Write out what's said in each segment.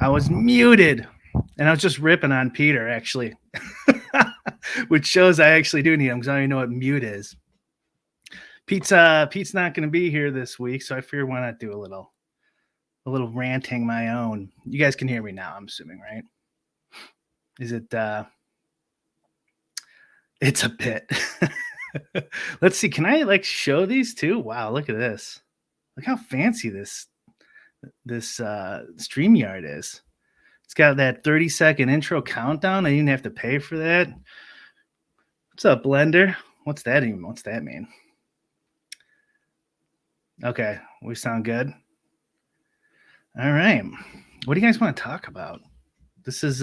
I was muted, and I was just ripping on Peter actually, which shows I actually do need him because I don't even know what mute is. Pete's not going to be here this week, so I figured why not do a little ranting my own. You guys can hear me now, I'm assuming, right? Is it? It's a bit. Let's see. Can I like show these too? Wow, look at this. Look how fancy this StreamYard is. It's got that 30-second intro countdown. I didn't have to pay for that. What's up, Blender? What's that mean? Okay, we sound good. All right. What do you guys want to talk about? This is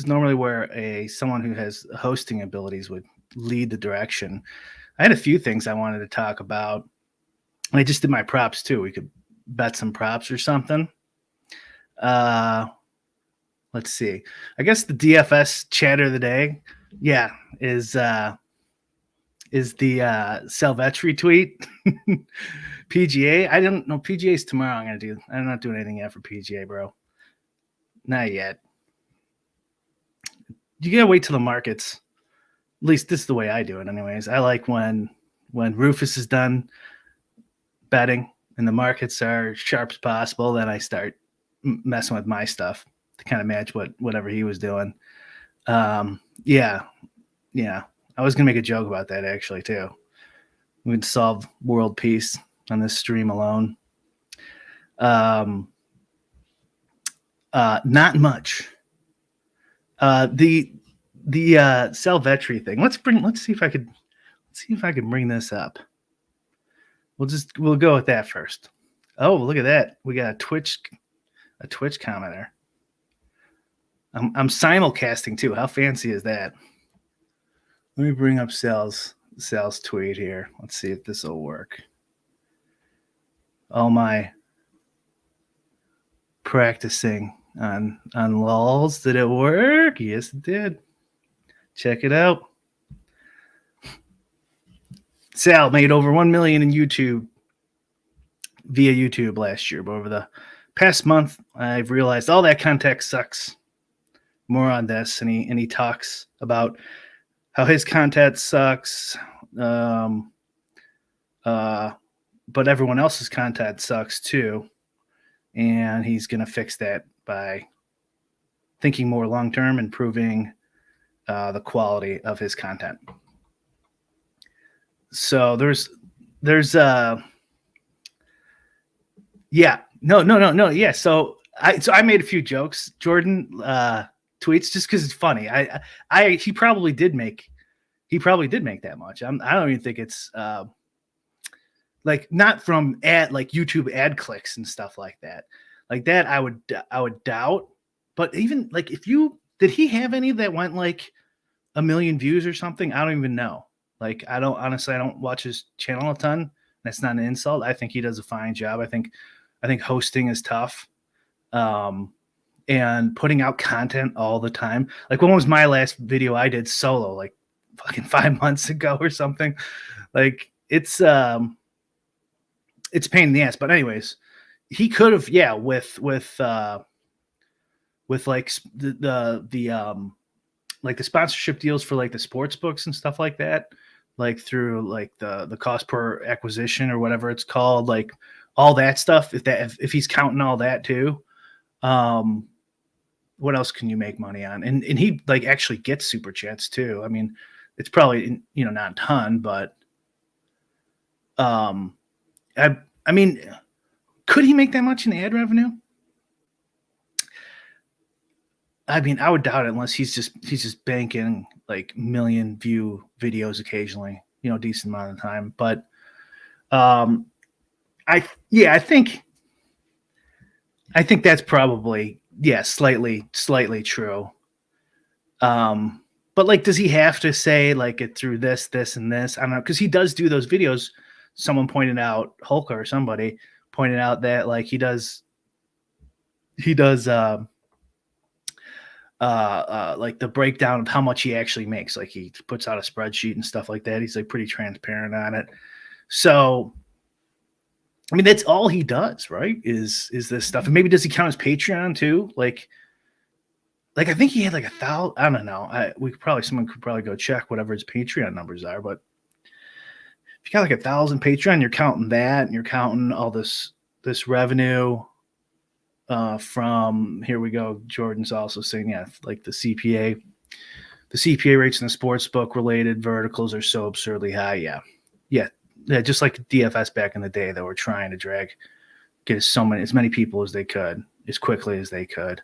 normally where someone who has hosting abilities would lead the direction. I had a few things I wanted to talk about. And I just did my props too. We could bet some props or something. Let's see. I guess the DFS chatter of the day, is the Salvetri tweet. PGA. I don't know. PGA's tomorrow. I'm not doing anything yet for PGA, bro. Not yet. You gotta wait till the markets. At least this is the way I do it, anyways. I like when Rufus is done betting and the markets are sharp as possible, then I start messing with my stuff to kind of match whatever he was doing. Yeah. I was gonna make a joke about that actually too. We'd solve world peace on this stream alone. Not much. The Salvetri thing. Let's see if I could bring this up. We'll go with that first. Oh, look at that. We got a Twitch commenter. I'm simulcasting too. How fancy is that? Let me bring up Sal's tweet here. Let's see if this will work. All my practicing on lulls. Did it work? Yes, it did. Check it out. Sal made over 1 million in YouTube via YouTube last year, but over the past month, I've realized all that context sucks. More on this, and he talks about how his content sucks, but everyone else's content sucks too, and he's going to fix that by thinking more long term, improving the quality of his content. So there's yeah. So I made a few jokes, Jordan, tweets just because it's funny. He probably did make that much. I don't even think it's like not from YouTube ad clicks and stuff like that. Like that I would doubt. But even like did he have any that went like 1 million views or something? I don't even know. Like I don't watch his channel a ton. That's not an insult. I think he does a fine job. I think hosting is tough. And putting out content all the time. Like when was my last video I did solo? Like fucking 5 months ago or something. Like it's a pain in the ass. But anyways, he could have, with like the like the sponsorship deals for like the sports books and stuff like that, like through like the cost per acquisition or whatever it's called, like all that stuff. If he's counting all that too, what else can you make money on? And he like actually gets super chats too. I mean, it's probably not a ton, but I mean, could he make that much in ad revenue? I mean, I would doubt it unless he's just banking like million view videos occasionally, decent amount of time. But I think that's probably slightly true. But like, does he have to say like it through this and this? I don't know, because he does do those videos. Someone pointed out, Hulka or somebody pointed out that like he does like the breakdown of how much he actually makes. Like he puts out a spreadsheet and stuff like that. He's like pretty transparent on it. So I mean, that's all he does, right? Is this stuff? And maybe does he count his Patreon too? Like I think he had like 1,000. I don't know. Someone could probably go check whatever his Patreon numbers are. But if you got like 1,000 Patreon, you're counting that, and you're counting all this revenue from, here we go. Jordan's also saying, yeah, like the CPA rates in the sports book related verticals are so absurdly high. Yeah. Just like DFS back in the day, they were trying to get as many people as they could, as quickly as they could.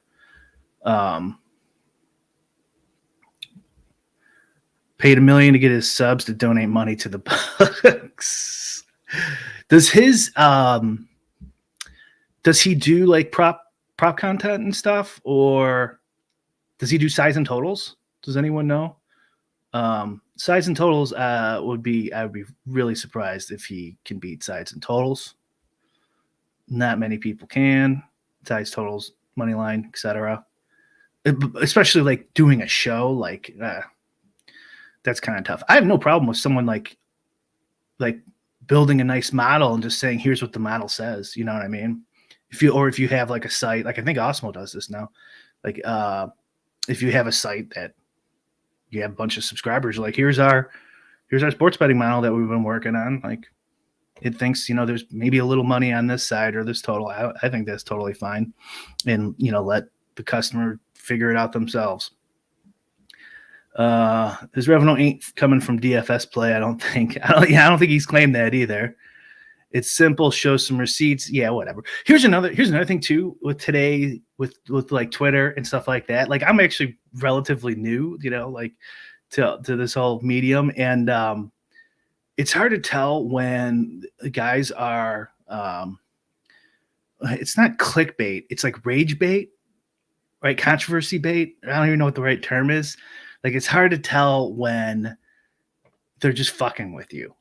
Paid $1 million to get his subs to donate money to the books. Does he do like prop content and stuff, or does he do size and totals? Does anyone know? Size and totals I would be really surprised if he can beat size and totals. Not many people can. Size, totals, money line, etc. Especially like doing a show, like that's kind of tough. I have no problem with someone like building a nice model and just saying, here's what the model says. You know what I mean? If you have like a site, like I think Osmo does this now. Like if you have a site that you have a bunch of subscribers, like here's our sports betting model that we've been working on. Like it thinks, there's maybe a little money on this side or this total. I think that's totally fine. And, let the customer figure it out themselves. His revenue ain't coming from DFS play. I don't think he's claimed that either. It's simple. Show some receipts. Yeah, whatever. Here's another thing too with today with like Twitter and stuff like that. Like I'm actually relatively new, like to this whole medium, and it's hard to tell when the guys are. It's not clickbait. It's like rage bait, right? Controversy bait. I don't even know what the right term is. Like it's hard to tell when they're just fucking with you.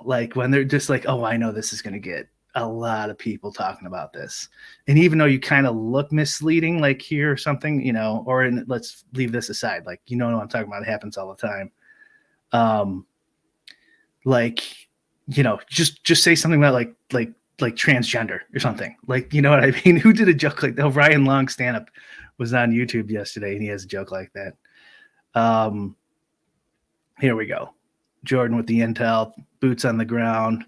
Like when they're just like, oh, I know this is going to get a lot of people talking about this. And even though you kind of look misleading, like here or something, let's leave this aside. Like, what I'm talking about. It happens all the time. Just say something about like transgender or something. Like, you know what I mean? Who did a joke like that? Ryan Long stand-up was on YouTube yesterday and he has a joke like that. Here we go. Jordan with the intel, boots on the ground,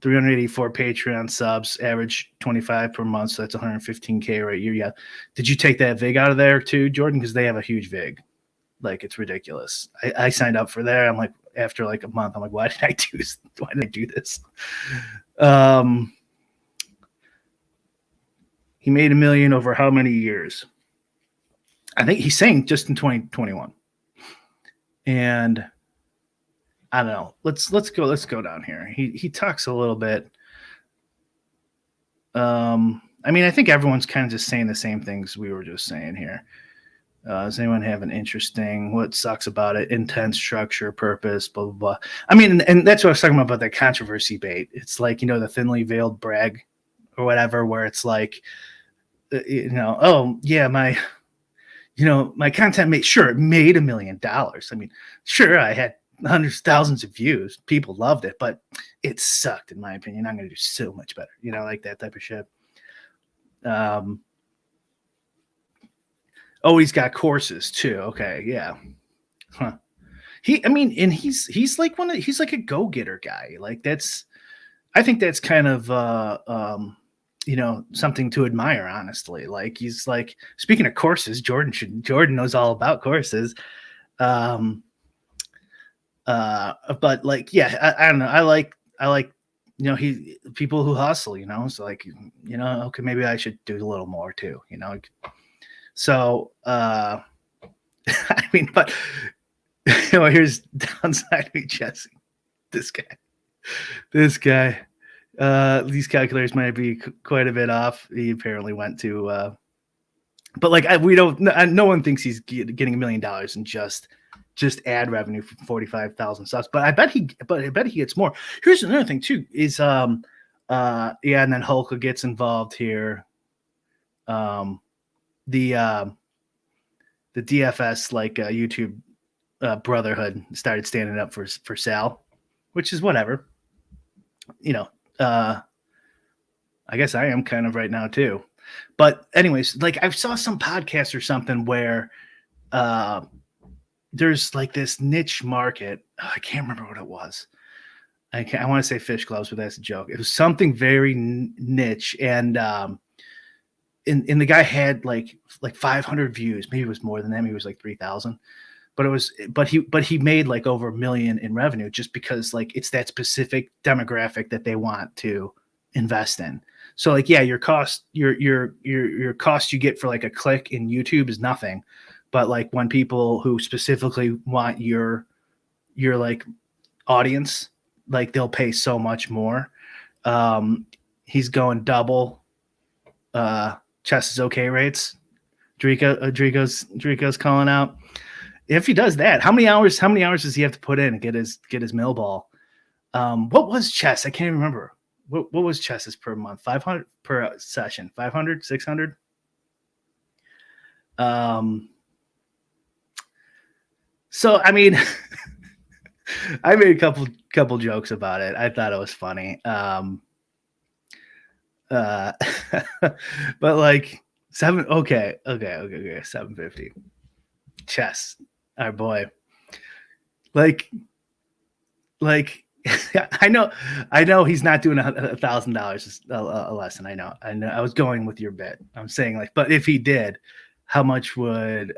384 Patreon subs, average 25 per month. So that's 115K right here. Yeah. Did you take that VIG out of there too, Jordan? Because they have a huge VIG. Like it's ridiculous. I signed up for there. I'm like, after like a month, I'm like, why did I do this? He made $1 million over how many years? I think he's saying just in 2021. And I don't know. Let's go down here. He talks a little bit. I think everyone's kind of just saying the same things we were just saying here. Does anyone have an interesting, what sucks about it? Intense structure, purpose, blah, blah, blah. And that's what I was talking about that controversy bait. It's like, the thinly veiled brag or whatever, where it's like, oh yeah, my content made $1 million. Sure, I had hundreds, thousands of views. People loved it, but it sucked in my opinion. I'm going to do so much better, like that type of shit. Oh, he's got courses too. Okay. Yeah. Huh. He's like he's like a go-getter guy. Like I think that's kind of, something to admire, honestly. Like he's like, speaking of courses, Jordan knows all about courses. But like, yeah, I don't know. I like, people who hustle, so like, okay, maybe I should do a little more too, So, but here's downside me, Jesse. This guy, these calculators might be quite a bit off. He apparently went to, but like, no one thinks he's getting $1 million in just ad revenue for 45,000 subs, but I bet he gets more. Here's another thing too, is, and then Hulk gets involved here. The DFS YouTube brotherhood started standing up for Sal, which is whatever, I guess I am kind of right now too. But anyways, like I saw some podcast or something where there's like this niche market. I can't remember what it was. I want to say fish gloves, but that's a joke. It was something very niche, and the guy had like 500 views. Maybe it was more than that. Maybe it was like 3,000. But he made like over $1 million in revenue just because like it's that specific demographic that they want to invest in. So like, yeah, your cost you get for like a click in YouTube is nothing, but like when people who specifically want your like audience, like they'll pay so much more. He's going double Chess is okay rates. Drico's calling out. If he does that, how many hours does he have to put in and get his mill ball? What was Chess? I can't even remember. What was Chess's per month? 500 per session. 500, 600. So I mean, I made a couple jokes about it. I thought it was funny. But like 750. Chess, our boy. Like I know he's not doing $1,000 a lesson. I know. I was going with your bit. I'm saying like, but if he did, how much would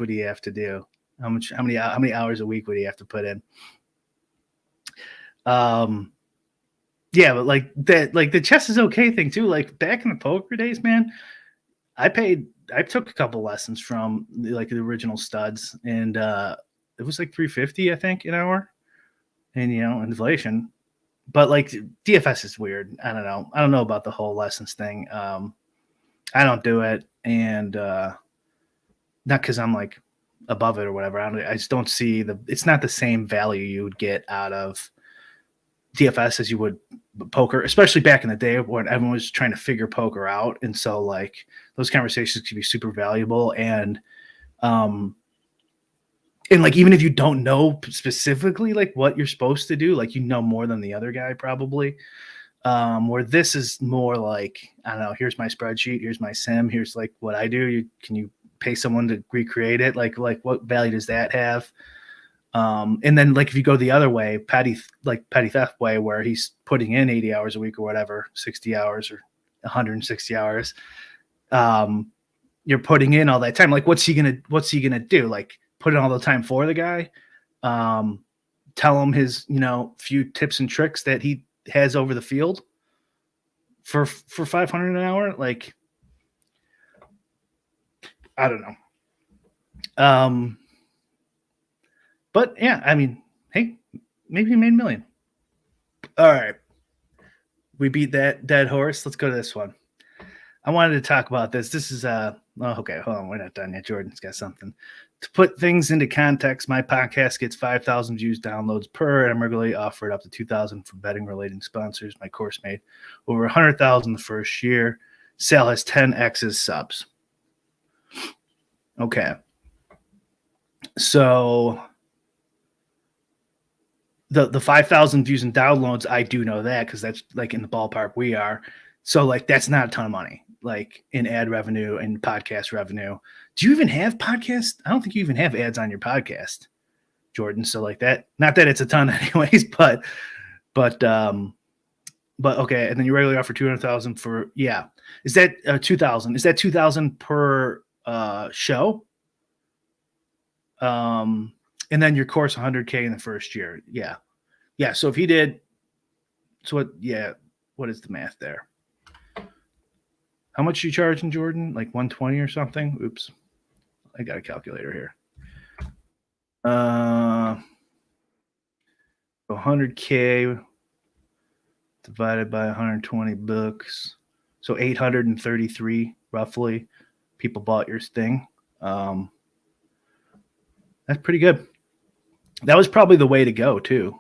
he have to do? How many hours a week would he have to put in? Yeah, but like that, like the chess is okay thing too. Like back in the poker days, man, I took a couple lessons from like the original studs, and it was like $350, I think, an hour. And inflation, but like DFS is weird. I don't know about the whole lessons thing. I don't do it, and not because I'm like above it or whatever. I just don't see it's not the same value you would get out of DFS as you would poker, especially back in the day when everyone was trying to figure poker out. And so like those conversations could be super valuable. And like, even if you don't know specifically like what you're supposed to do, like, more than the other guy probably, where this is more like, I don't know, here's my spreadsheet, here's my sim, here's like what I do. Can you pay someone to recreate it? Like what value does that have? And then like if you go the other way, petty theft way, where he's putting in 80 hours a week or whatever, 60 hours or 160 hours, you're putting in all that time. Like what's he gonna do? Like put in all the time for the guy, tell him his few tips and tricks that he has over the field for 500 an hour. Like I don't know. But yeah, I mean, hey, maybe he made $1 million. All right. We beat that dead horse. Let's go to this one. I wanted to talk about this. This is okay, hold on. We're not done yet. Jordan's got something. To put things into context, my podcast gets 5,000 views downloads per, and I'm regularly offered up to 2,000 for betting related sponsors. My course made over 100,000 the first year. Sale has 10x's subs. Okay. So the 5,000 views and downloads, I do know that because that's like in the ballpark we are. So like that's not a ton of money, like in ad revenue and podcast revenue. Do you even have podcasts? I don't think you even have ads on your podcast, Jordan. So like that, not that it's a ton anyways, but okay. And then you regularly offer 200,000 for, yeah. Is that 2,000? Is that 2,000 per show? And then your course 100K in the first year. Yeah. Yeah. So if he did, what is the math there? How much you charging, Jordan? Like 120 or something? Oops. I got a calculator here. 100K divided by 120 books. So 833 roughly people bought your thing. That's pretty good. That was probably the way to go too,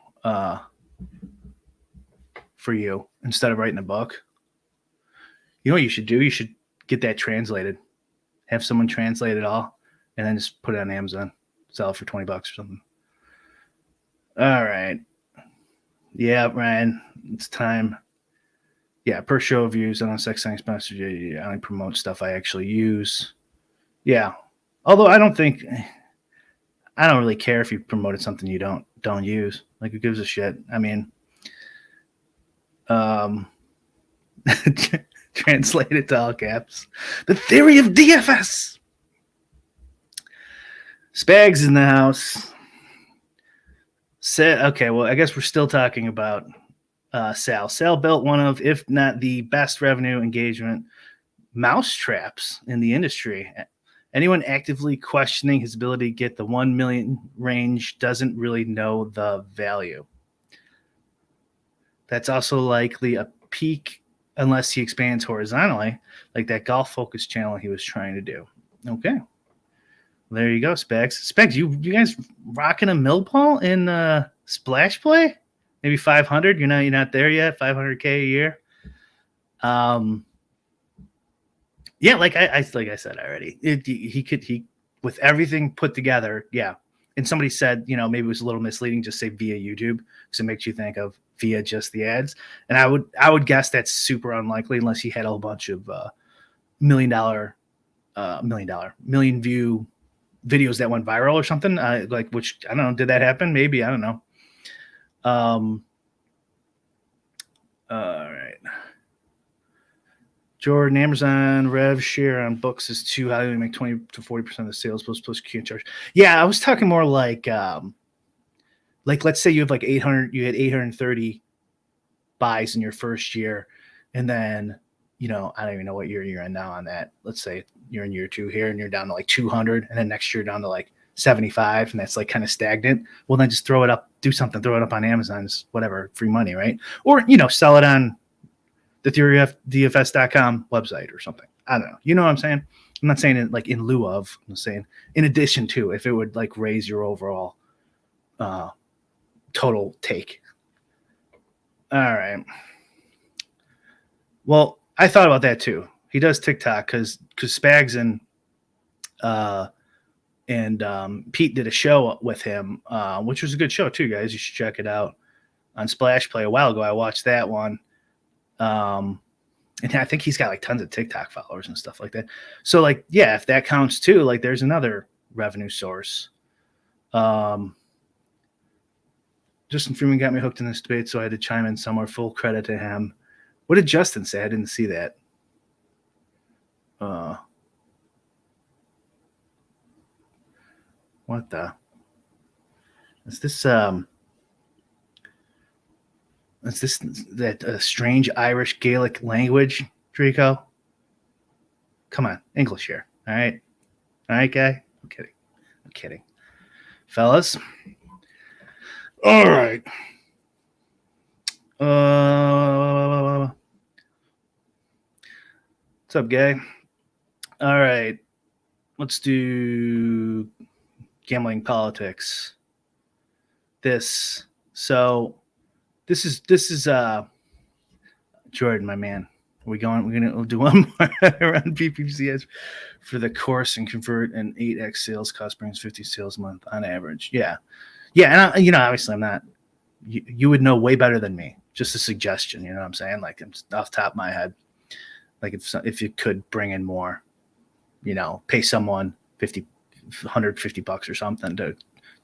for you, instead of writing a book. You know what you should do? You should get that translated. Have someone translate it all, and then just put it on Amazon. Sell it for $20 or something. All right. Yeah, Ryan, it's time Yeah, per show views on Sex Science Master. I only promote stuff I actually use. Yeah, although I don't really care if you promoted something you don't use. Like, who gives a shit? I mean, translated to all caps. The theory of DFS. Spags in the house. Okay, well, I guess we're still talking about Sal. Sal built one of, if not the best revenue engagement mousetraps in the industry. Anyone actively questioning his ability to get the 1 million range doesn't really know the value. That's also likely a peak unless he expands horizontally, like that golf focus channel he was trying to do. Okay. There you go, Specs. Specs, you guys rocking a Millball in Splash Play? Maybe 500. You're not there yet. 500K a year. Yeah, like I said already, he with everything put together. Yeah, and somebody said, maybe it was a little misleading, just say via YouTube because it makes you think of via just the ads. And I would guess that's super unlikely unless he had a whole bunch of million view videos that went viral or something. Which I don't know. Did that happen? Maybe, I don't know. All right. Jordan, Amazon rev share on books is too high. They make 20 to 40% of the sales plus Q charge. Yeah, I was talking more like let's say you have like 800, you had 830 buys in your first year, and then I don't even know what year you're in now on that. Let's say you're in year 2 here, and you're down to like 200, and then next year down to like 75, and that's like kind of stagnant. Well, then just throw it up, do something, throw it up on Amazon's whatever, free money, right? Or sell it on the theoryofdfs.com website or something. I don't know. You know what I'm saying? I'm not saying it like in lieu of. I'm saying in addition to, if it would like raise your overall total take. All right. Well, I thought about that too. He does TikTok because Spags and Pete did a show with him, which was a good show too, guys. You should check it out on Splash Play a while ago. I watched that one. And I think he's got like tons of TikTok followers and stuff like that. So like, yeah, if that counts too, like there's another revenue source. Justin Freeman got me hooked in this debate, so I had to chime in somewhere. Full credit to him. What did Justin say? I didn't see that. What the? Is this that strange Irish Gaelic language, Draco? Come on, English here. All right, guy. I'm kidding, fellas. All right. What's up, guy? All right, let's do gambling politics. This is Jordan, my man. We're gonna do one more around PPCS for the course and convert an 8x sales cost brings 50 sales a month on average. Yeah. And obviously I'm not. You would know way better than me. Just a suggestion. You know what I'm saying? Like, off the top of my head, like if you could bring in more, pay someone $150 or something to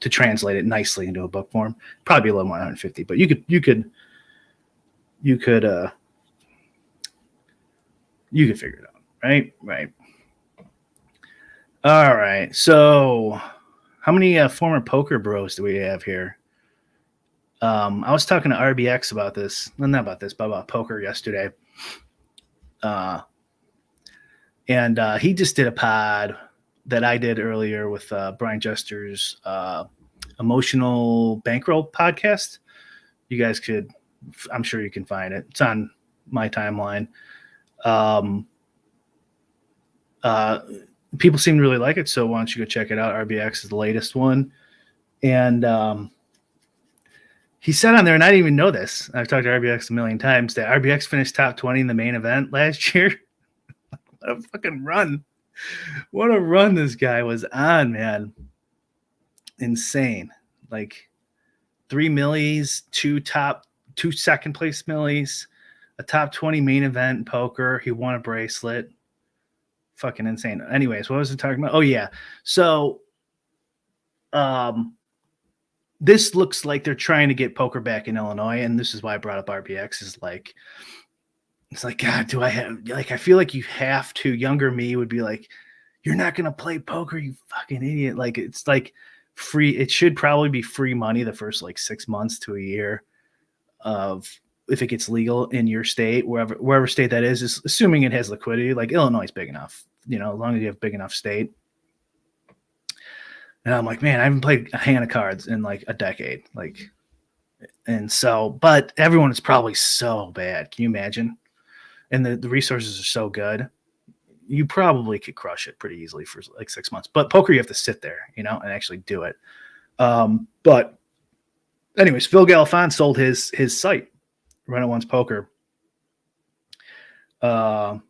translate it nicely into a book form. Probably a little more than 150, but you could figure it out, right? Right. All right. So, how many former poker bros do we have here? I was talking to RBX about this. Well, not about this, but about poker yesterday. And he just did a pod that I did earlier with Brian Jester's Emotional Bankroll podcast. You guys could, I'm sure you can find it. It's on my timeline. People seem to really like it, so why don't you go check it out? RBX is the latest one. And he said on there, and I didn't even know this, I've talked to RBX a million times, that RBX finished top 20 in the main event last year. What a fucking run. What a run this guy was on, man. Insane. Like 3 millies, two second place millies, a top 20 main event in poker. He won a bracelet. Fucking insane. Anyways, what was I talking about? Oh yeah. So this looks like they're trying to get poker back in Illinois, and this is why I brought up RBX. Is like, it's like, God, do I have like? I feel like you have to. Younger me would be like, you're not gonna play poker, you fucking idiot. Like, it's like free. It should probably be free money the first like 6 months to a year of if it gets legal in your state, wherever state that is assuming it has liquidity. Like Illinois is big enough, as long as you have a big enough state. And I'm like, man, I haven't played a hand of cards in like a decade. Like, and so, but everyone is probably so bad. Can you imagine? And the resources are so good. You probably could crush it pretty easily for like 6 months. But poker, you have to sit there, and actually do it. But anyways, Phil Galfond sold his site, Run It Once Poker, to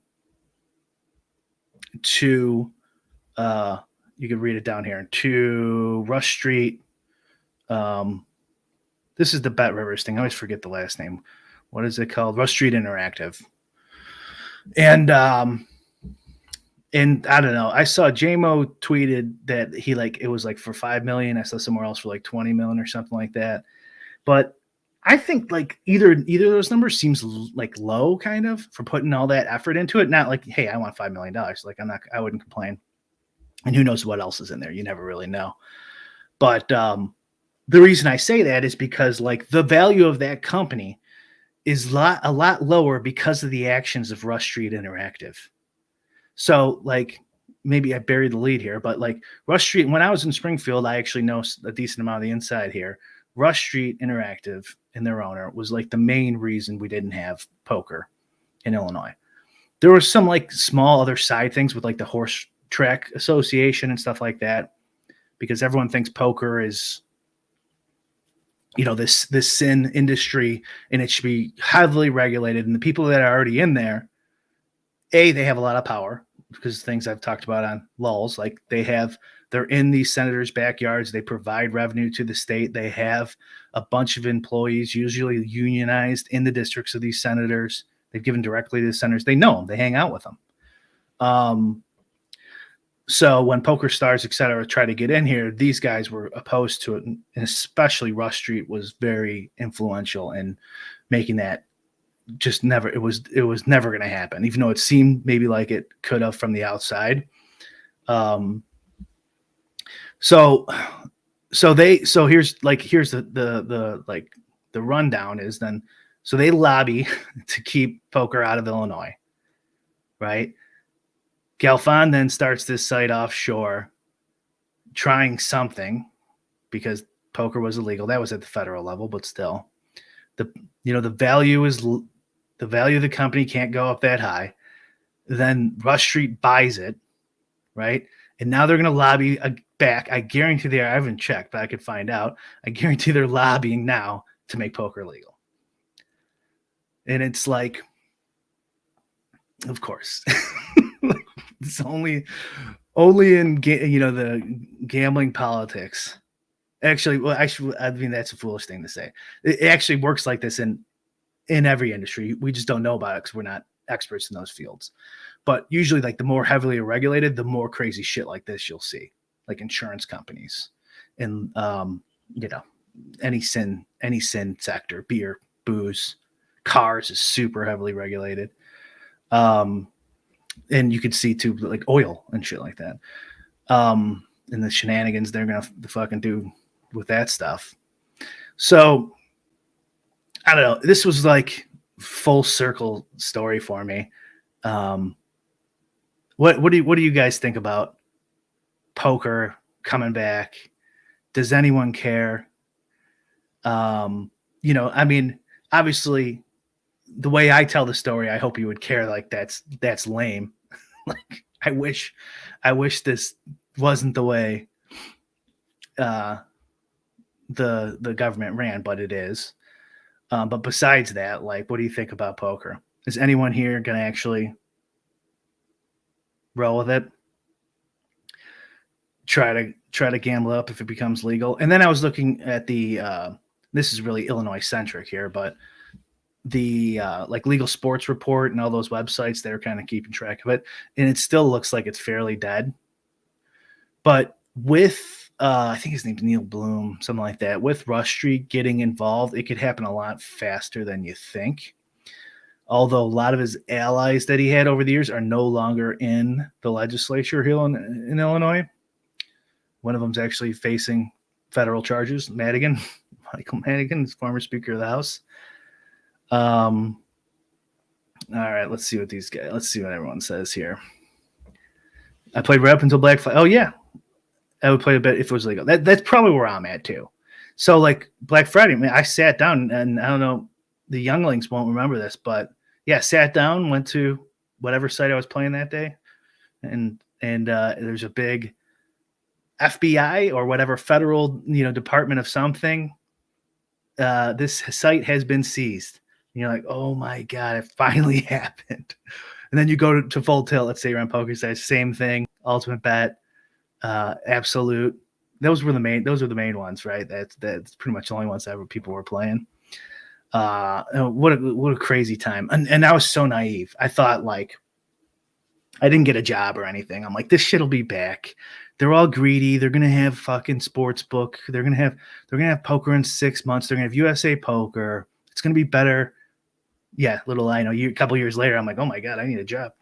you can read it down here, to Rush Street. This is the Bet Rivers thing. I always forget the last name. What is it called? Rush Street Interactive. And I don't know. I saw JMO tweeted that it was like for $5 million. I saw somewhere else for like $20 million or something like that. But I think like either of those numbers seems like low, kind of, for putting all that effort into it. Not like, hey, I want $5 million. Like I wouldn't complain. And who knows what else is in there? You never really know. But the reason I say that is because like the value of that company is a lot lower because of the actions of Rush Street Interactive. So like maybe I buried the lead here, but like Rush Street, when I was in Springfield, I actually know a decent amount of the inside here. Rush Street Interactive and their owner was like the main reason we didn't have poker in Illinois. There was some like small other side things with like the Horse Track Association and stuff like that, because everyone thinks poker is, this sin industry and it should be heavily regulated. And the people that are already in there, they have a lot of power because things I've talked about on lulls, like they're in these senators' backyards. They provide revenue to the state. They have a bunch of employees, usually unionized, in the districts of these senators. They've given directly to the senators. They know them. They hang out with them. So when Poker Stars, et cetera, try to get in here, these guys were opposed to it. And especially Rush Street was very influential in making that just never, it was never going to happen, even though it seemed maybe like it could have from the outside. So here's the rundown is then, so they lobby to keep poker out of Illinois, right? Galfond then starts this site offshore, trying something because poker was illegal. That was at the federal level, but still, the value of the company can't go up that high. Then Rush Street buys it, right? And now they're going to lobby back. I guarantee I haven't checked, but I could find out. I guarantee they're lobbying now to make poker legal. And it's like, of course, it's only in the gambling politics. Actually, I mean, that's a foolish thing to say. It actually works like this in every industry. We just don't know about it because we're not experts in those fields. But usually, like the more heavily regulated, the more crazy shit like this you'll see, like insurance companies and any sin sector, beer, booze, cars is super heavily regulated. And you could see too, like oil and shit like that. And the shenanigans they're gonna fucking do with that stuff. So I don't know. This was like full circle story for me. What do you guys think about poker coming back? Does anyone care? I mean, obviously, the way I tell the story, I hope you would care. Like that's lame. Like I wish this wasn't the way the government ran, but it is. But besides that, like, what do you think about poker? Is anyone here going to actually roll with it? Try to gamble up if it becomes legal. And then I was looking at the this is really Illinois centric here, but like Legal Sports Report and all those websites, they're kind of keeping track of it, and it still looks like it's fairly dead. But with I think his name's Neil Bloom, something like that. With Rush Street getting involved, it could happen a lot faster than you think. Although a lot of his allies that he had over the years are no longer in the legislature here in Illinois. One of them's actually facing federal charges. Madigan, Michael Madigan, is former Speaker of the House. All right, let's see what everyone says here. I played right up until Black Friday. Oh yeah, I would play a bit if it was legal. That's probably where I'm at too. So like Black Friday, man, I sat down, and I don't know, the younglings won't remember this, but yeah, sat down, went to whatever site I was playing that day, and there's a big FBI or whatever federal department of something. This site has been seized. And you're like, oh my god, it finally happened. And then you go to Full Tilt. Let's say you're on Poker Sites, same thing. Ultimate Bet, Absolute. Those were the main ones, right? That's pretty much the only ones that people were playing. What a crazy time. And I was so naive. I thought like I didn't get a job or anything. I'm like, this shit'll be back. They're all greedy. They're gonna have fucking sports book. They're gonna have poker in 6 months. They're gonna have USA Poker. It's gonna be better. Yeah, little I know. A couple years later, I'm like, oh my god, I need a job.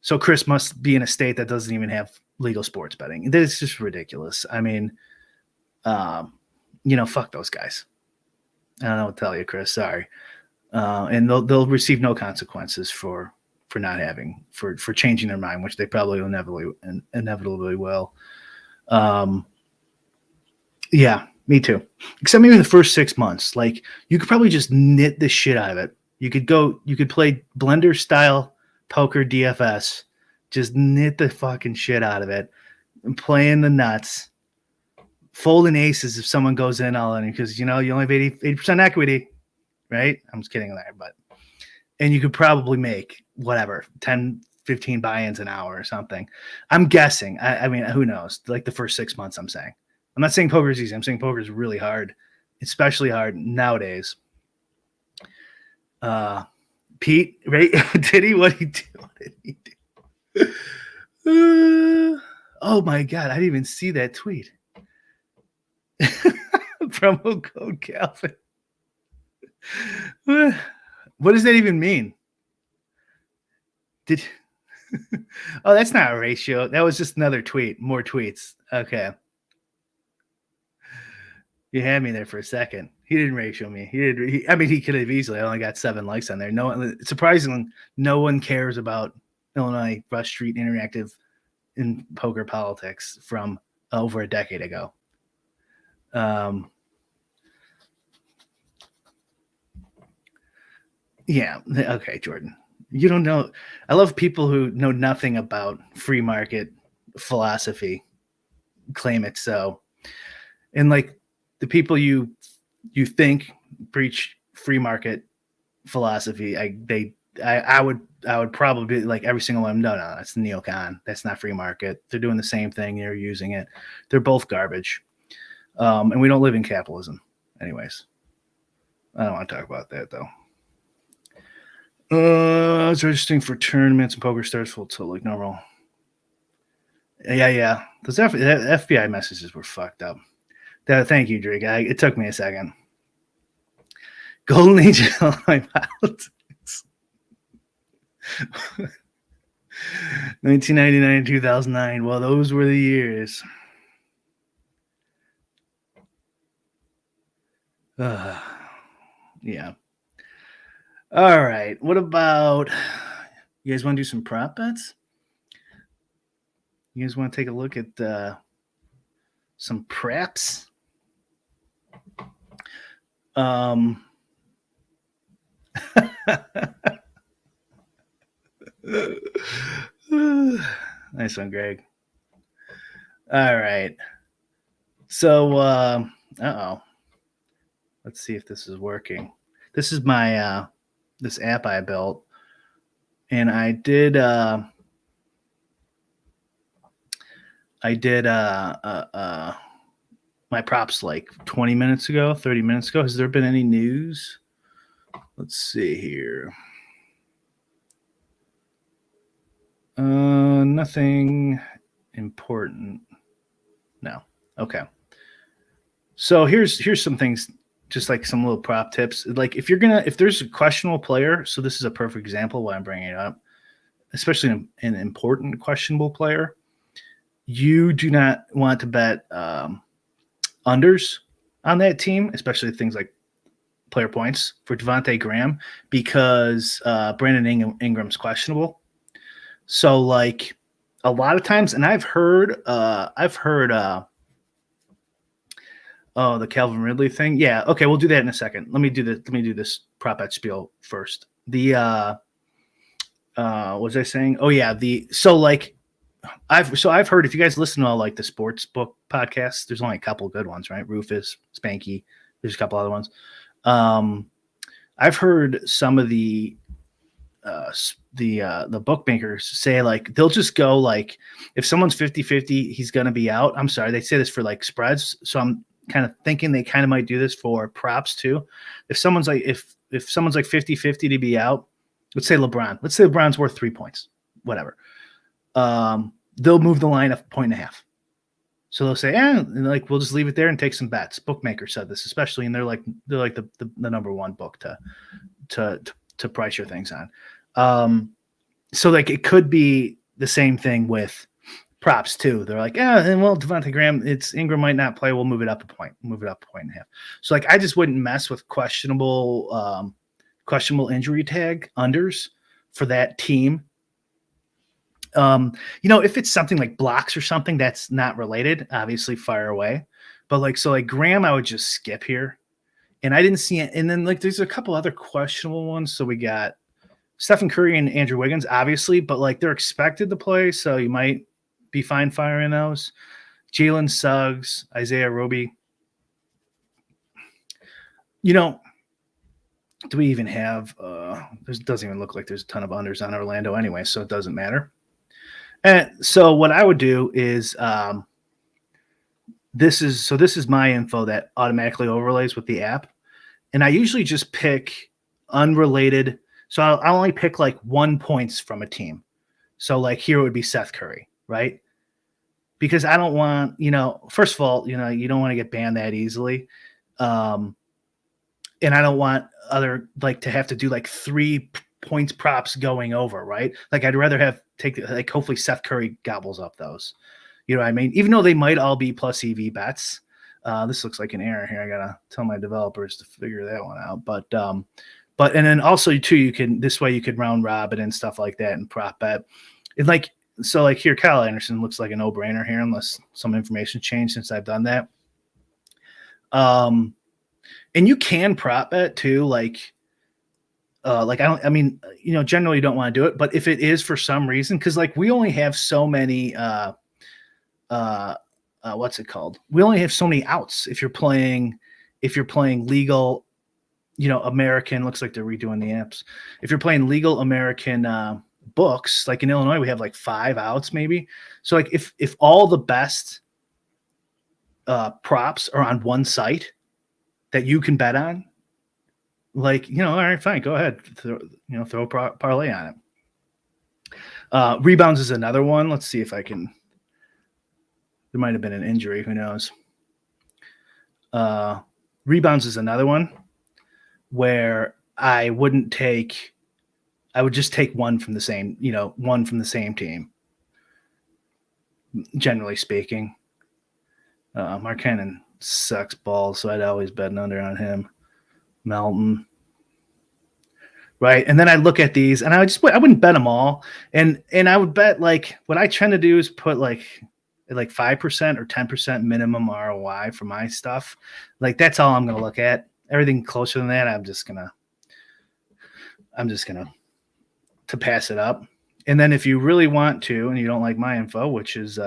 So Chris must be in a state that doesn't even have legal sports betting. This is just ridiculous. I mean, fuck those guys. I don't know what to tell you, Chris. Sorry. And they'll receive no consequences for not having for changing their mind, which they probably inevitably will. Yeah, me too. Except maybe in the first 6 months, like you could probably just knit the shit out of it. You could play blender style poker DFS, just knit the fucking shit out of it, and playing the nuts, folding aces if someone goes in all in, because you only have 80% equity, right? I'm just kidding there, and you could probably make whatever 10, 15 buy-ins an hour or something. I'm guessing. I mean, who knows? Like the first 6 months, I'm saying. I'm not saying poker is easy. I'm saying poker is really hard, especially hard nowadays. Pete, right? Did he? What did he do? Oh my god, I didn't even see that tweet. Promo code Calvin. What does that even mean? Oh, that's not a ratio. That was just another tweet. More tweets. Okay. You had me there for a second. He didn't ratio me. He could have easily. I only got 7 likes on there. Surprisingly, no one cares about Illinois Rush Street Interactive in poker politics from over a decade ago. Yeah. Okay, Jordan. You don't know. I love people who know nothing about free market philosophy claim it so. And like the people you think preach free market philosophy, I would probably be like every single one. No, that's neocon. That's not free market. They're doing the same thing. They're using it. They're both garbage. And we don't live in capitalism. Anyways, I don't want to talk about that though. It's registering for tournaments and Poker Stars Full Tilt like normal. Yeah. Those FBI messages were fucked up. Thank you, Drake. It took me a second. Golden Age of Illinois politics. 1999 2009. Well, those were the years. Yeah. All right. What about you guys want to do some prop bets? You guys want to take a look at some preps? Nice one, Greg. All right. So, let's see if this is working. This is my this app I built, and I did props like 20 minutes ago, 30 minutes ago. Has there been any news? Let's see here. Nothing important. No. Okay. So here's some things, just like some little prop tips. Like if there's a questionable player, so this is a perfect example why I'm bringing it up, especially an important questionable player. You do not want to bet unders on that team, especially things like player points for Devontae Graham, because Brandon Ingram's questionable. So like a lot of times, and I've heard the Calvin Ridley thing. Yeah, okay, we'll do that in a second. Let me do this prop bet spiel first. The what was I saying? Oh yeah, I've heard, if you guys listen to all like the sports book podcasts, there's only a couple of good ones, right? Rufus, Spanky, there's a couple other ones. I've heard some of the bookmakers say like they'll just go like if someone's 50-50, he's gonna be out. I'm sorry, they say this for like spreads, so I'm kind of thinking they kind of might do this for props too. If someone's like if someone's like 50-50 to be out, let's say LeBron's worth 3 points, whatever. They'll move the line up 1.5. So they'll say, like we'll just leave it there and take some bets. Bookmaker said this, especially, and they're like the number one book to price your things on. So like it could be the same thing with props too. They're like, Devontae Graham, Ingram might not play. We'll move it up a point, move it up 1.5. So like I just wouldn't mess with questionable injury tag unders for that team. If it's something like blocks or something that's not related, obviously fire away. But like Graham, I would just skip here. And I didn't see it. And then like there's a couple other questionable ones. So we got Stephen Curry and Andrew Wiggins, obviously, but like they're expected to play, so you might be fine firing those. Jalen Suggs, Isaiah Roby. Do we even have it doesn't even look like there's a ton of unders on Orlando anyway, so it doesn't matter. And so what I would do is this is my info that automatically overlays with the app. And I usually just pick unrelated. So I'll only pick like 1 point from a team. So like here it would be Seth Curry, right? Because I don't want, first of all, you don't want to get banned that easily. And I don't want to have to do like 3 points props going over, right? Like I'd rather hopefully Seth Curry gobbles up those. You know what I mean? Even though they might all be plus EV bets. This looks like an error here. I gotta tell my developers to figure that one out. But and then also too, you could round robin and stuff like that and prop bet. And like here, Kyle Anderson looks like a no-brainer here, unless some information changed since I've done that. And you can prop bet too, generally you don't want to do it, but if it is for some reason, because like we only have so many what's it called? We only have so many outs if you're playing legal, American. Looks like they're redoing the apps. If you're playing legal American books, like in Illinois, we have like 5 outs maybe. So like if all the best props are on one site that you can bet on, like, all right, fine, go ahead, throw a parlay on it. Rebounds is another one. Let's see if I can. There might have been an injury. Who knows? Rebounds is another one where I would just take one from the same team. Generally speaking, Markkanen sucks balls, so I'd always bet an under on him. Melton. Right. And then I look at these and I wouldn't bet them all. And I would bet, like, what I tend to do is put like 5% or 10% minimum ROI for my stuff. Like that's all I'm going to look at. Everything closer than that, I'm just going to pass it up. And then if you really want to, and you don't like my info, which is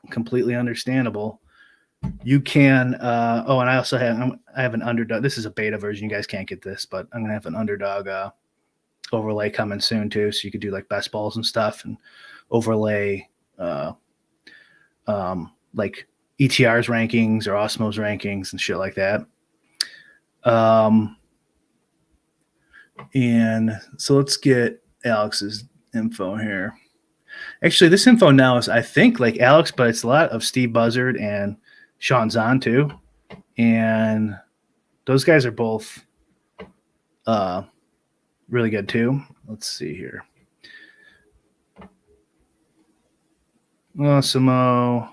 completely understandable, you can. And I also have an underdog. This is a beta version. You guys can't get this, but I'm gonna have an underdog overlay coming soon too. So you could do like best balls and stuff, and overlay like ETR's rankings or Osmo's rankings and shit like that. And so let's get Alex's info here. Actually, this info now is, I think, like Alex, but it's a lot of Steve Buzzard and Sean Zahn too. And those guys are both really good too. Let's see here. Osmo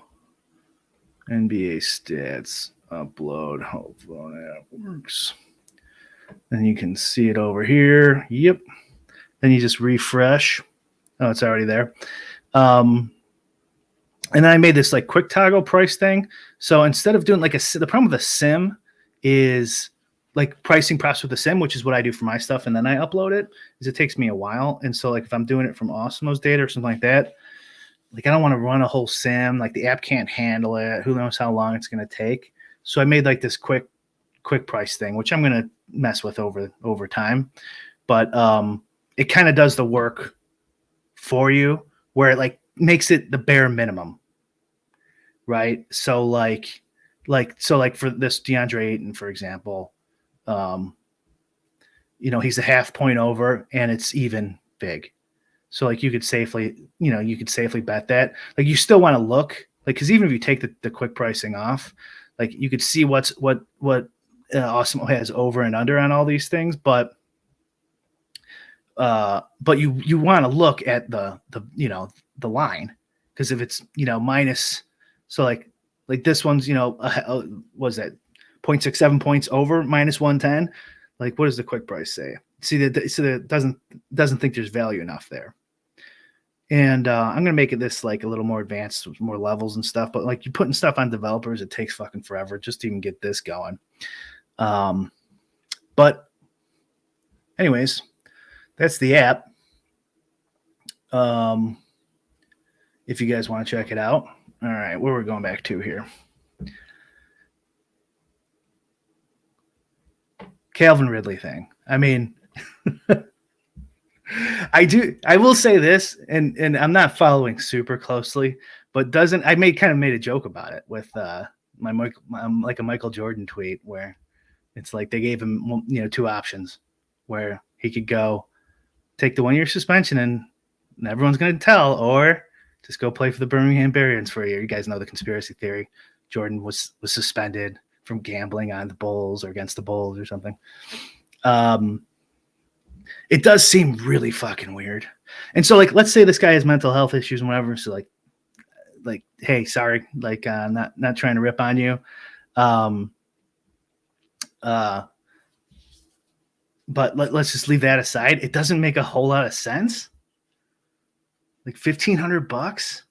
NBA stats upload. Hopefully that works. Then you can see it over here. Yep. Then you just refresh. Oh, it's already there. And then I made this like quick toggle price thing. So instead of doing like the problem with a sim is like pricing props with the sim, which is what I do for my stuff, and then I upload it, is it takes me a while. And so like if I'm doing it from Osmo's data or something like that, like I don't want to run a whole sim. Like the app can't handle it. Who knows how long it's going to take. So I made like this quick price thing, which I'm going to mess with over time. But it kind of does the work for you where it like makes it the bare minimum. Right. So like for this DeAndre Ayton, for example, he's a half point over and it's even big. So like you could safely bet that. Like you still want to look, like, because even if you take the quick pricing off, like you could see what Osmo has over and under on all these things, but you want to look at the line, because if it's minus, so like this one's was that 0.67 points over minus 110, like what does the quick price say? See that, so that it doesn't think there's value enough there. And I'm gonna make it this like a little more advanced with more levels and stuff, but like you're putting stuff on developers, it takes fucking forever just to even get this going. But anyways, that's the app. If you guys want to check it out. All right, where we're going back to here. Calvin Ridley thing. I mean, I will say this, and I'm not following super closely, but I made a joke about it with my Michael Jordan tweet where it's like they gave him two options where he could go take the 1-year suspension and everyone's going to tell, or just go play for the Birmingham Barons for a year. You guys know the conspiracy theory. Jordan was suspended from gambling on the Bulls or against the Bulls or something. It does seem really fucking weird. And so like, let's say this guy has mental health issues and whatever. So like, hey, sorry, like not trying to rip on you. But let's just leave that aside. It doesn't make a whole lot of sense. Like $1,500,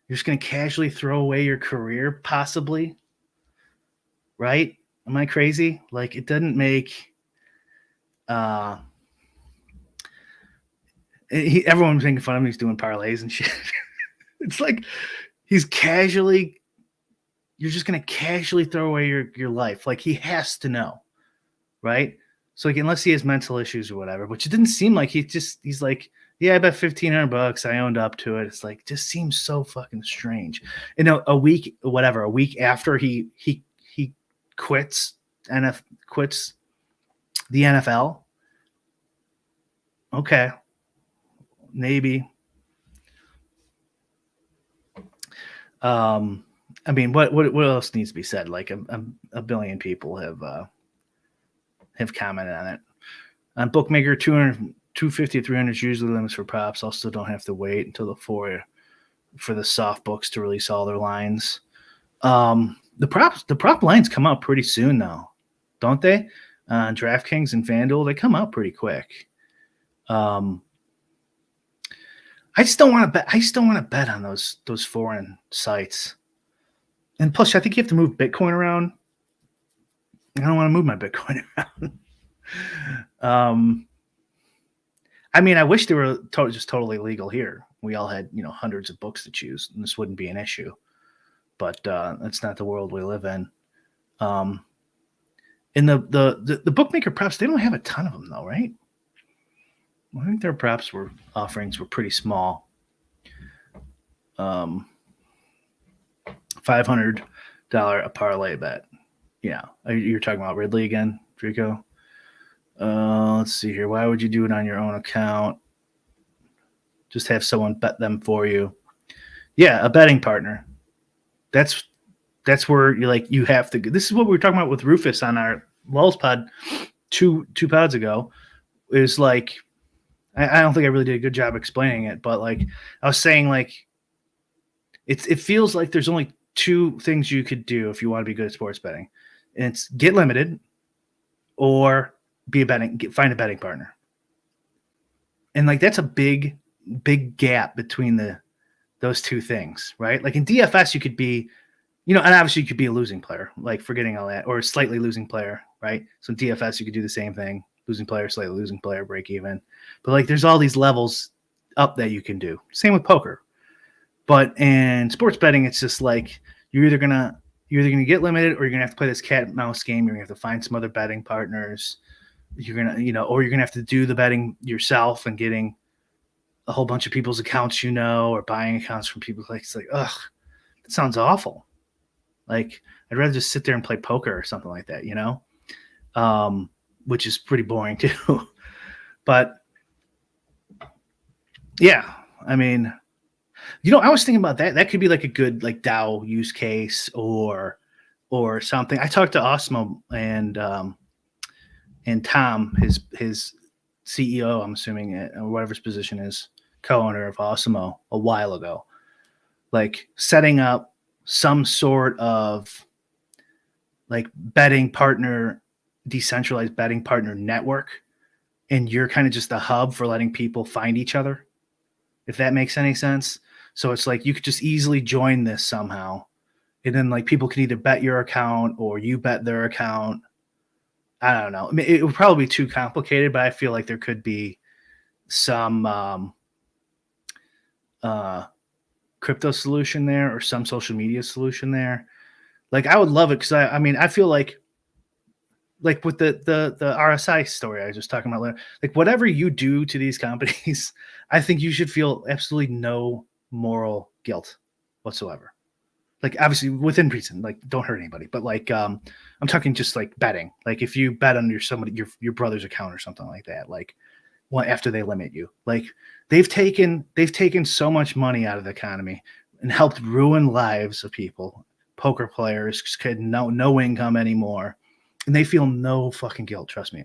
you're just going to casually throw away your career, possibly. Right? Am I crazy? Like it doesn't make. Everyone's making fun of him. He's doing parlays and shit. It's like you're just going to casually throw away your life. Like he has to know. Right? So like, unless he has mental issues or whatever, which it didn't seem like, he's like, yeah, I bet $1,500. I owned up to it. It's like, just seems so fucking strange. A week after he quits the NFL. Okay. Maybe. I mean, what else needs to be said? Like a billion people have commented on it. On Bookmaker, 250 to 300 is usually limits for props. Also don't have to wait until the for the soft books to release all their lines. The prop lines come out pretty soon though, don't they? DraftKings and FanDuel, they come out pretty quick. I just don't want to bet on those foreign sites. And plus, I think you have to move Bitcoin around. I don't want to move my Bitcoin around. I mean, I wish they were just totally legal here. We all had, hundreds of books to choose, and this wouldn't be an issue. But that's not the world we live in. In the bookmaker props, they don't have a ton of them though, right? I think their props offerings were pretty small. 500 a parlay bet. Yeah. You're talking about Ridley again, Drico? Let's see here. Why would you do it on your own account? Just have someone bet them for you. Yeah, a betting partner. That's where you have to. This is what we were talking about with Rufus on our Lulz pod two pods ago. Is like, I don't think I really did a good job explaining it, but like I was saying, like it feels like there's only two things you could do if you want to be good at sports betting, and it's get limited or find a betting partner. And like that's a big gap between those two things, right? Like in DFS, you could be, and obviously you could be a losing player, like forgetting all that, or a slightly losing player, right? So in DFS, you could do the same thing: losing player, slightly losing player, break even. But like, there's all these levels up that you can do. Same with poker. But in sports betting, it's just like you're either gonna get limited, or you're gonna have to play this cat and mouse game. You're gonna have to find some other betting partners. You're gonna, or you're gonna have to do the betting yourself and getting a whole bunch of people's accounts, or buying accounts from people. Like, it's like, ugh, that sounds awful. Like, I'd rather just sit there and play poker or something like that, which is pretty boring too. But yeah, I mean, I was thinking about that. That could be like a good like DAO use case or something. I talked to Osmo and Tom, his CEO, I'm assuming, or whatever his position is, co-owner of Osmo, a while ago, like setting up some sort of like betting partner, decentralized betting partner network, and you're kind of just the hub for letting people find each other, if that makes any sense. So it's like you could just easily join this somehow, and then like people could either bet your account or you bet their account. I don't know. I mean, it would probably be too complicated, but I feel like there could be some crypto solution there or some social media solution there. Like, I would love it because I mean, I feel like with the RSI story I was just talking about, like whatever you do to these companies, I think you should feel absolutely no moral guilt whatsoever. Like, obviously within reason, like don't hurt anybody, but like I'm talking just like betting. Like if you bet on your brother's account or something like that, like after they limit you, like they've taken so much money out of the economy and helped ruin lives of people. Poker players could no income anymore, and they feel no fucking guilt. Trust me,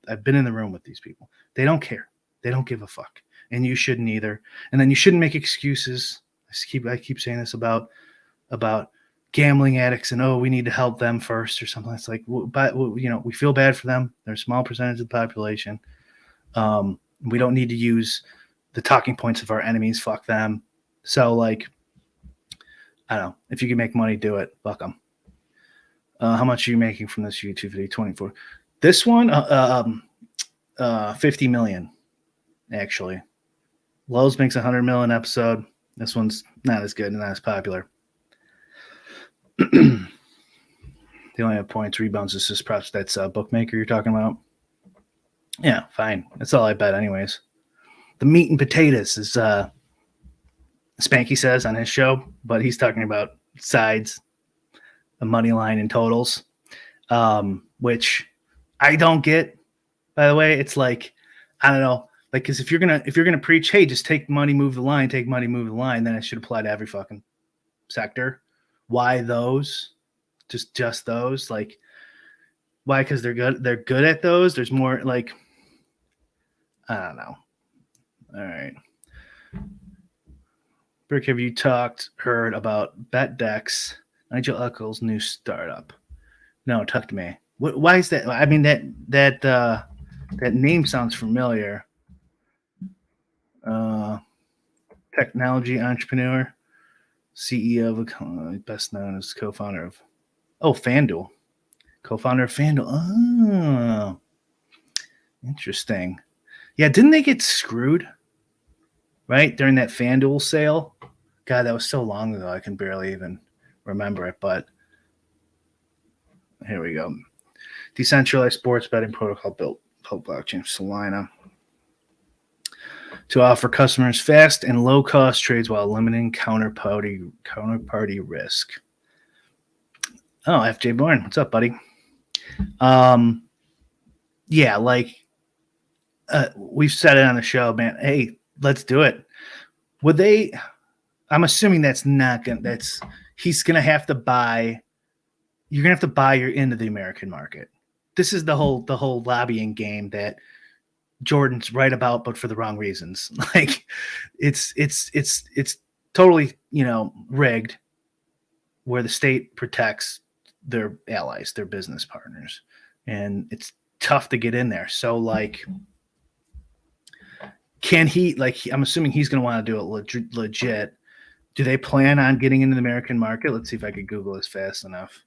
I've been in the room with these people. They don't care. They don't give a fuck, and you shouldn't either. And then you shouldn't make excuses. I keep saying this about gambling addicts, and we need to help them first or something. It's like, but we feel bad for them. They're a small percentage of the population. We don't need to use the talking points of our enemies. Fuck them. So like, I don't know. If you can make money, do it. Fuck them. How much are you making from this YouTube video? 24. This one, 50 million, actually. Lowe's makes 100 million episode. This one's not as good and not as popular. They only have points, rebounds, assists, props. That's a bookmaker you're talking about. Yeah, fine. That's all I bet anyways. The meat and potatoes is Spanky says on his show, but he's talking about sides, the money line and totals, which I don't get, by the way. It's like, I don't know, like, because if you're gonna preach, hey, just take money, move the line, then it should apply to every fucking sector. Why those? Just those? Like, why? Because they're good at those. There's more, like, I don't know. All right. Brick, have you heard about BetDex, Nigel Eccles' new startup? No, talk to me. Why is that? I mean, that name sounds familiar. Technology entrepreneur, CEO of best known as co-founder of FanDuel. Co-founder of FanDuel. Oh, interesting. Yeah, didn't they get screwed, right, during that FanDuel sale? God, that was so long ago, I can barely even remember it, but here we go. Decentralized sports betting protocol built blockchain Solana to offer customers fast and low-cost trades while limiting counterparty risk. Oh, FJ Bourne, what's up, buddy? Yeah, like we've said it on the show, man. Hey, let's do it. Would they? I'm assuming that's not gonna. That's he's gonna have to buy. You're gonna have to buy your into the American market. This is the whole lobbying game that Jordan's right about, but for the wrong reasons. Like, it's totally rigged, where the state protects their allies, their business partners, and it's tough to get in there. So like, can he? Like, I'm assuming he's going to want to do it legit. Do they plan on getting into the American market? Let's see if I could Google this fast enough.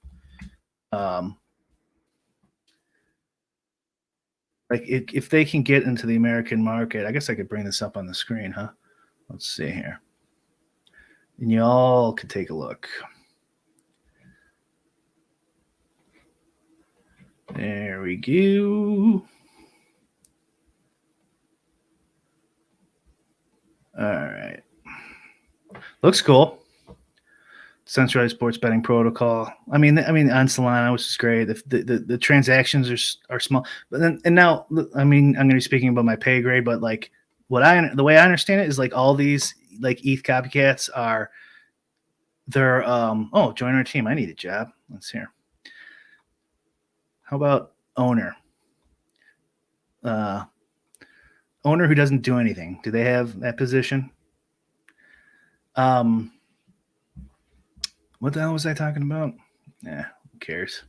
Like if they can get into the American market, I guess I could bring this up on the screen, huh? Let's see here. And you all could take a look. There we go. All right. Looks cool. Centralized sports betting protocol. I mean, on Solana, which is great. The transactions are small, but then and now, I mean, I'm going to be speaking about my pay grade, but like the way I understand it is like all these like ETH copycats are, they're join our team. I need a job. Let's hear. How about owner? Owner who doesn't do anything. Do they have that position? What the hell was I talking about? Yeah, who cares?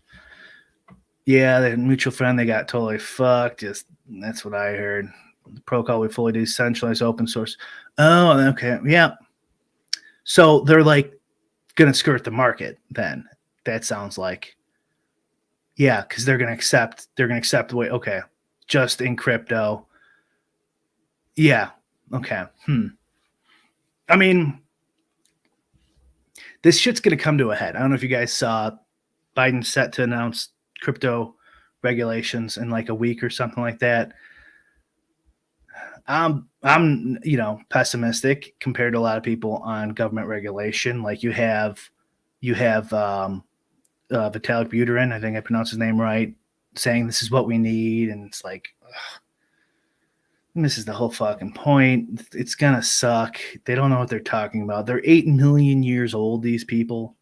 Yeah, the mutual friend, they got totally fucked. Just that's what I heard. The protocol we fully decentralized open source. Oh, okay. Yeah. So they're like gonna skirt the market then. That sounds like. Yeah, because they're gonna accept the way, okay, just in crypto. Yeah. Okay. I mean, this shit's going to come to a head. I don't know if you guys saw Biden set to announce crypto regulations in like a week or something like that. I'm pessimistic compared to a lot of people on government regulation. Like you have Vitalik Buterin, I think I pronounced his name right, saying this is what we need, and it's like, this is the whole fucking point. It's gonna suck. They don't know what they're talking about. They're 8 million years old, these people,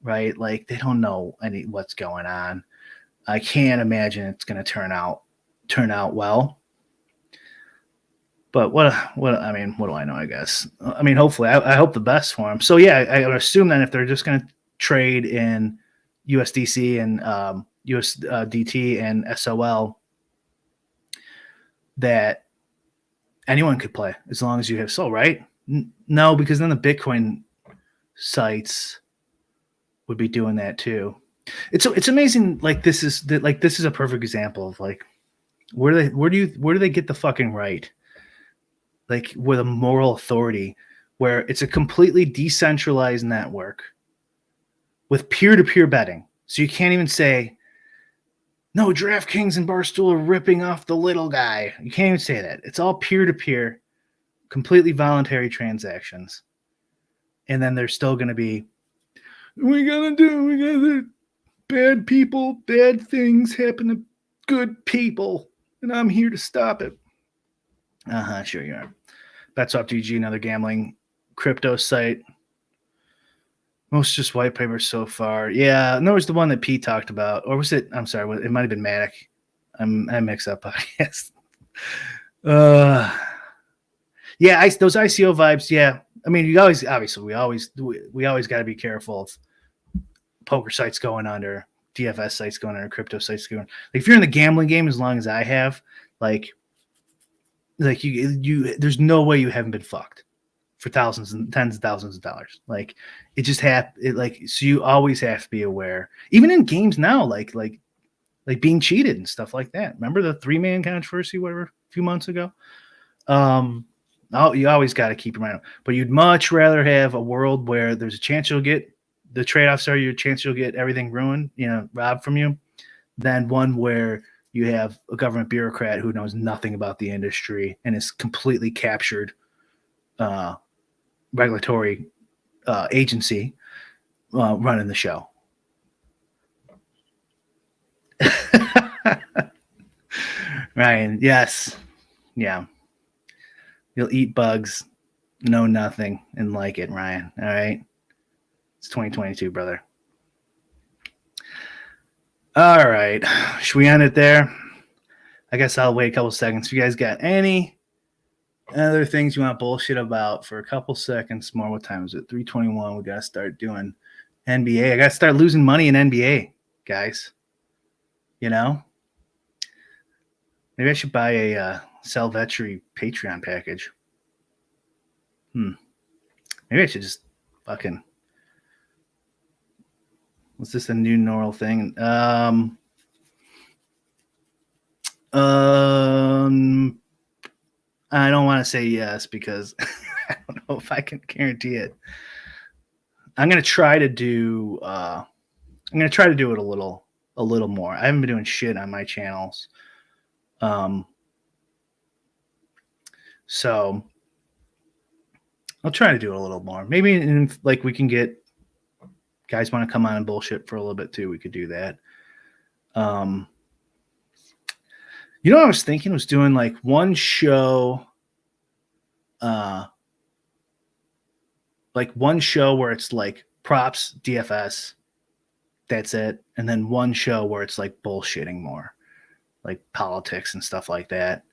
right? Like they don't know what's going on. I can't imagine it's gonna turn out well. But what I mean, what do I know? I guess. I mean, hopefully, I hope the best for them. So yeah, I would assume that if they're just gonna trade in USDC and USDT and SOL, that anyone could play as long as you have SOL, right? No, because then the Bitcoin sites would be doing that too. It's amazing. Like this is a perfect example of like where do they get the fucking right? Like with a moral authority, where it's a completely decentralized network with peer-to-peer betting. So you can't even say, no, DraftKings and Barstool are ripping off the little guy. You can't even say that. It's all peer-to-peer, completely voluntary transactions. And then there's still going to be, we got bad people, bad things happen to good people, and I'm here to stop it. Sure you are. BetSwap.gg, another gambling crypto site. Most just white paper so far. Yeah, and there was the one that Pete talked about. Or was it? I'm sorry, it might have been Matic. I mix up podcasts. Yeah, those ICO vibes. Yeah, I mean, we always got to be careful of poker sites going under, DFS sites going under, crypto sites going. Like if you're in the gambling game, as long as I have, like you, there's no way you haven't been fucked for thousands and tens of thousands of dollars. Like it just so you always have to be aware, even in games now, like being cheated and stuff like that. Remember the 3-man controversy, whatever, a few months ago? You always got to keep in mind, but you'd much rather have a world where there's a chance you'll get the trade-offs are your chance you'll get everything ruined, robbed from you, than one where you have a government bureaucrat who knows nothing about the industry and is completely captured regulatory agency running the show. Ryan, yes. Yeah. You'll eat bugs, know nothing, and like it, Ryan. All right. It's 2022, brother. All right. Should we end it there? I guess I'll wait a couple seconds. If you guys got any other things you want bullshit about for a couple seconds more, what time is it? 3:21. We got to start doing NBA. I got to start losing money in NBA, guys. You know? Maybe I should buy a Salvetri Patreon package. Maybe I should just fucking. Was this a new normal thing? I don't want to say yes because I don't know if I can guarantee it. I'm gonna try to do. I'm gonna try to do it a little more. I haven't been doing shit on my channels. So I'll try to do it a little more. Maybe like we can get guys want to come on and bullshit for a little bit too. We could do that. You know what I was thinking was doing like one show, where it's like props, DFS, that's it, and then one show where it's like bullshitting more, like politics and stuff like that.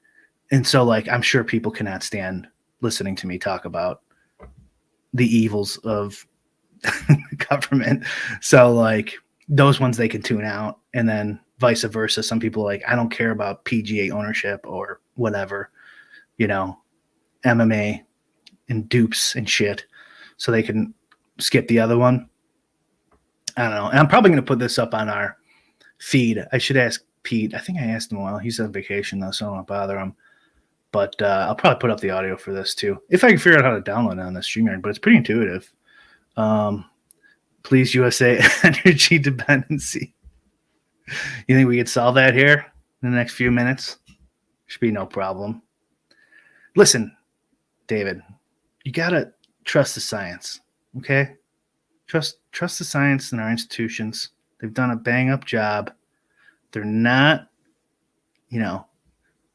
And so like I'm sure people cannot stand listening to me talk about the evils of government. So like those ones they can tune out, and then vice versa. Some people like, I don't care about PGA ownership or whatever, MMA and dupes and shit. So they can skip the other one. I don't know. And I'm probably going to put this up on our feed. I should ask Pete. I think I asked him while he's on vacation though, so I don't want to bother him. But I'll probably put up the audio for this too, if I can figure out how to download it on the StreamYard. But it's pretty intuitive. Please, USA energy dependency. You think we could solve that here in the next few minutes? Should be no problem. Listen, David, you gotta trust the science, okay? Trust the science in our institutions. They've done a bang up job. They're not,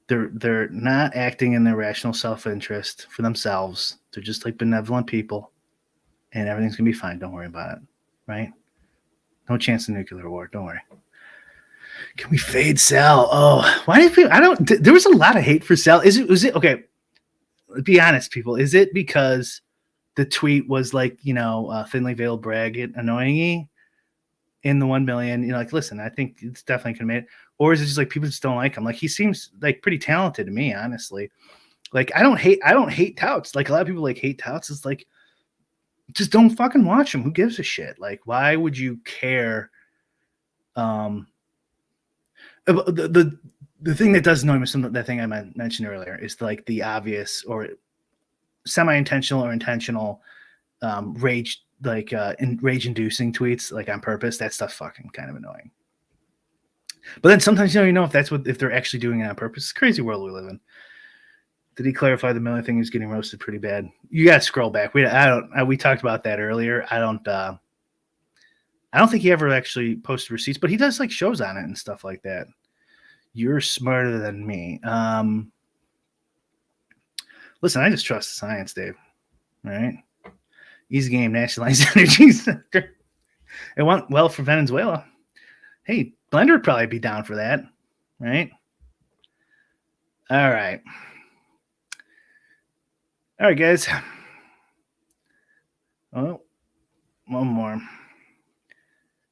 they're not acting in their rational self-interest for themselves. They're just like benevolent people, and everything's gonna be fine. Don't worry about it, right? No chance of nuclear war. Don't worry. Can we fade Sal? Oh, why did people? I don't. There was a lot of hate for Sal. Was it okay? Be honest, people. Is it because the tweet was like, thinly veiled brag, annoying in the 1 million? Like, listen, I think it's definitely gonna make it. Or is it just like people just don't like him? Like, he seems like pretty talented to me, honestly. Like, I don't hate touts. Like, a lot of people like hate touts. It's like, just don't fucking watch him. Who gives a shit? Like, why would you care? The thing that does annoy me, that thing I mentioned earlier, is like the obvious or semi-intentional or intentional rage, like rage-inducing tweets, like on purpose. That stuff's fucking kind of annoying. But then sometimes if they're actually doing it on purpose. It's a crazy world we live in. Did he clarify the Miller thing is getting roasted pretty bad? You got to scroll back. We talked about that earlier. I don't think he ever actually posted receipts, but he does like shows on it and stuff like that. You're smarter than me. Listen, I just trust the science, Dave. All right. Easy game, nationalized energy sector. It went well for Venezuela. Hey, Blender would probably be down for that, right? All right. All right, guys. Oh, one more.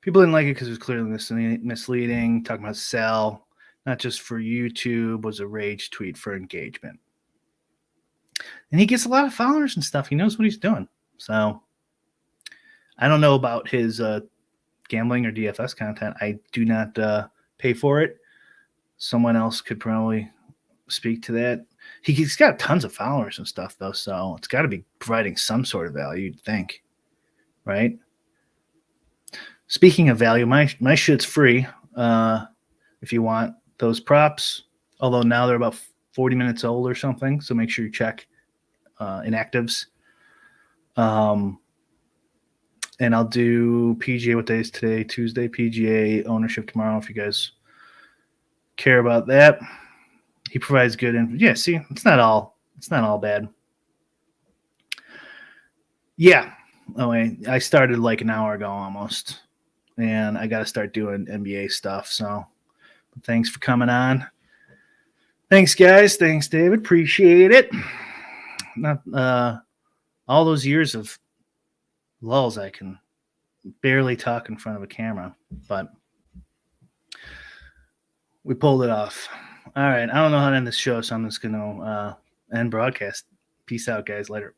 People didn't like it because it was clearly misleading. Talking about Sal, not just for YouTube, was a rage tweet for engagement. And he gets a lot of followers and stuff. He knows what he's doing. So I don't know about his gambling or DFS content. I do not pay for it. Someone else could probably speak to that. He's got tons of followers and stuff, though, so it's got to be providing some sort of value, you'd think, right? Speaking of value, my shit's free if you want those props, although now they're about 40 minutes old or something, so make sure you check inactives. And I'll do PGA. What day is today? Tuesday. PGA ownership tomorrow if you guys care about that. He provides good info. Yeah, see, it's not all bad. Yeah. Oh, wait, I started like an hour ago almost, and I got to start doing NBA stuff. So, thanks for coming on. Thanks, guys. Thanks, David. Appreciate it. Not all those years of lulls, I can barely talk in front of a camera, but we pulled it off. All right. I don't know how to end this show, so I'm just going to end broadcast. Peace out, guys. Later.